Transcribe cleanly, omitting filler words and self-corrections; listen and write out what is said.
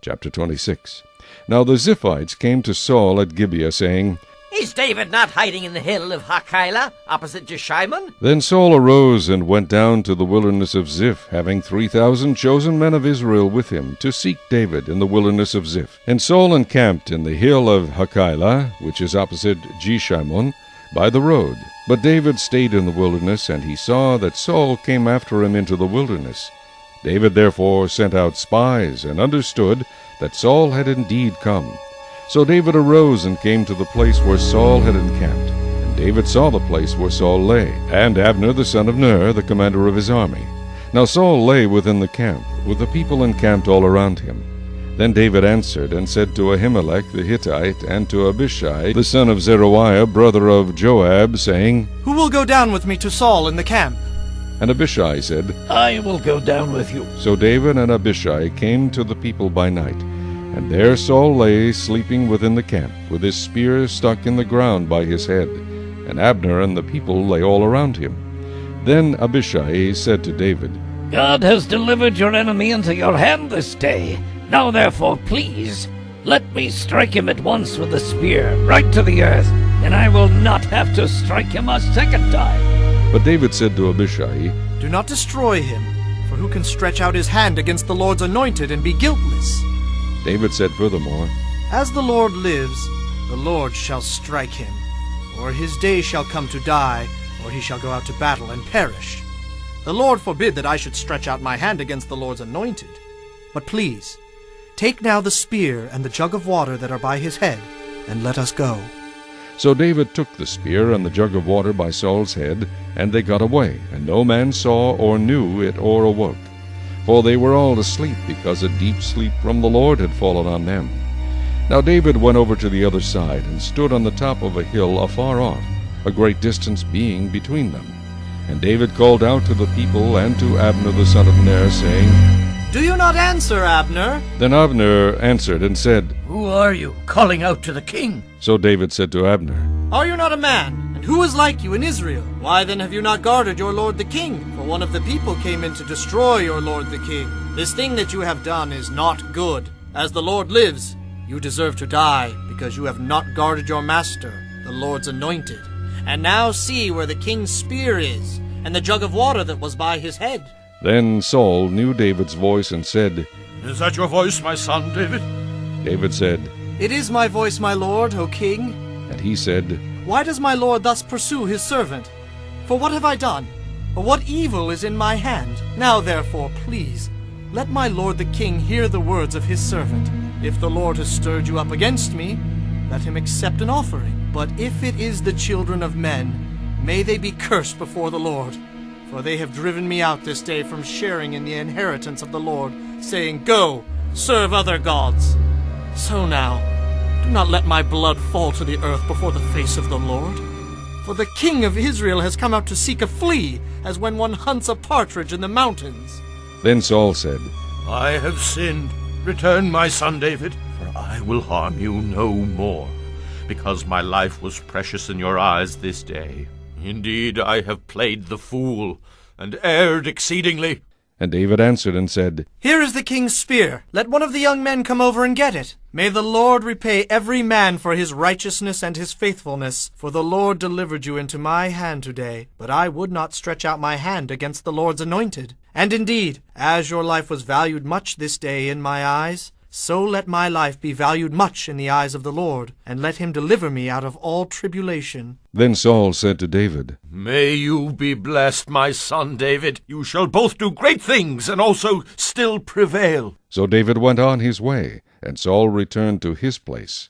Chapter 26. Now the Ziphites came to Saul at Gibeah, saying, Is David not hiding in the hill of Hachilah, opposite Jeshimon? Then Saul arose and went down to the wilderness of Ziph, having 3,000 chosen men of Israel with him, to seek David in the wilderness of Ziph. And Saul encamped in the hill of Hachilah, which is opposite Jeshimon, by the road. But David stayed in the wilderness, and he saw that Saul came after him into the wilderness. David therefore sent out spies, and understood that Saul had indeed come. So David arose and came to the place where Saul had encamped. And David saw the place where Saul lay, and Abner the son of Ner, the commander of his army. Now Saul lay within the camp, with the people encamped all around him. Then David answered and said to Ahimelech the Hittite, and to Abishai the son of Zeruiah, brother of Joab, saying, Who will go down with me to Saul in the camp? And Abishai said, I will go down with you. So David and Abishai came to the people by night. And there Saul lay sleeping within the camp, with his spear stuck in the ground by his head. And Abner and the people lay all around him. Then Abishai said to David, God has delivered your enemy into your hand this day. Now therefore, please, let me strike him at once with the spear, right to the earth, and I will not have to strike him a second time. But David said to Abishai, Do not destroy him, for who can stretch out his hand against the Lord's anointed and be guiltless? David said furthermore, As the Lord lives, the Lord shall strike him, or his day shall come to die, or he shall go out to battle and perish. The Lord forbid that I should stretch out my hand against the Lord's anointed. But please, take now the spear and the jug of water that are by his head, and let us go. So David took the spear and the jug of water by Saul's head, and they got away, and no man saw or knew it or awoke. For they were all asleep, because a deep sleep from the Lord had fallen on them. Now David went over to the other side, and stood on the top of a hill afar off, a great distance being between them. And David called out to the people and to Abner the son of Ner, saying, Do you not answer, Abner? Then Abner answered and said, Who are you, calling out to the king? So David said to Abner, Are you not a man? And who is like you in Israel? Why then have you not guarded your lord the king? For one of the people came in to destroy your lord the king. This thing that you have done is not good. As the Lord lives, you deserve to die, because you have not guarded your master, the Lord's anointed. And now see where the king's spear is, and the jug of water that was by his head. Then Saul knew David's voice and said, Is that your voice, my son David? David said, It is my voice, my lord, O king. and he said, Why does my lord thus pursue his servant? For what have I done? Or what evil is in my hand? Now therefore, please, let my lord the king hear the words of his servant. If the Lord has stirred you up against me, let him accept an offering. But if it is the children of men, may they be cursed before the Lord. For they have driven me out this day from sharing in the inheritance of the Lord, saying, Go, serve other gods. So now, do not let my blood fall to the earth before the face of the Lord. For the king of Israel has come out to seek a flea, as when one hunts a partridge in the mountains. Then Saul said, I have sinned. Return, my son David, for I will harm you no more, because my life was precious in your eyes this day. Indeed, I have played the fool, and erred exceedingly. And David answered and said, Here is the king's spear. Let one of the young men come over and get it. May the Lord repay every man for his righteousness and his faithfulness. For the Lord delivered you into my hand today. But I would not stretch out my hand against the Lord's anointed. And indeed, as your life was valued much this day in my eyes, so let my life be valued much in the eyes of the Lord, and let him deliver me out of all tribulation. Then Saul said to David, May you be blessed, my son David. You shall both do great things, and also still prevail. So David went on his way, and Saul returned to his place.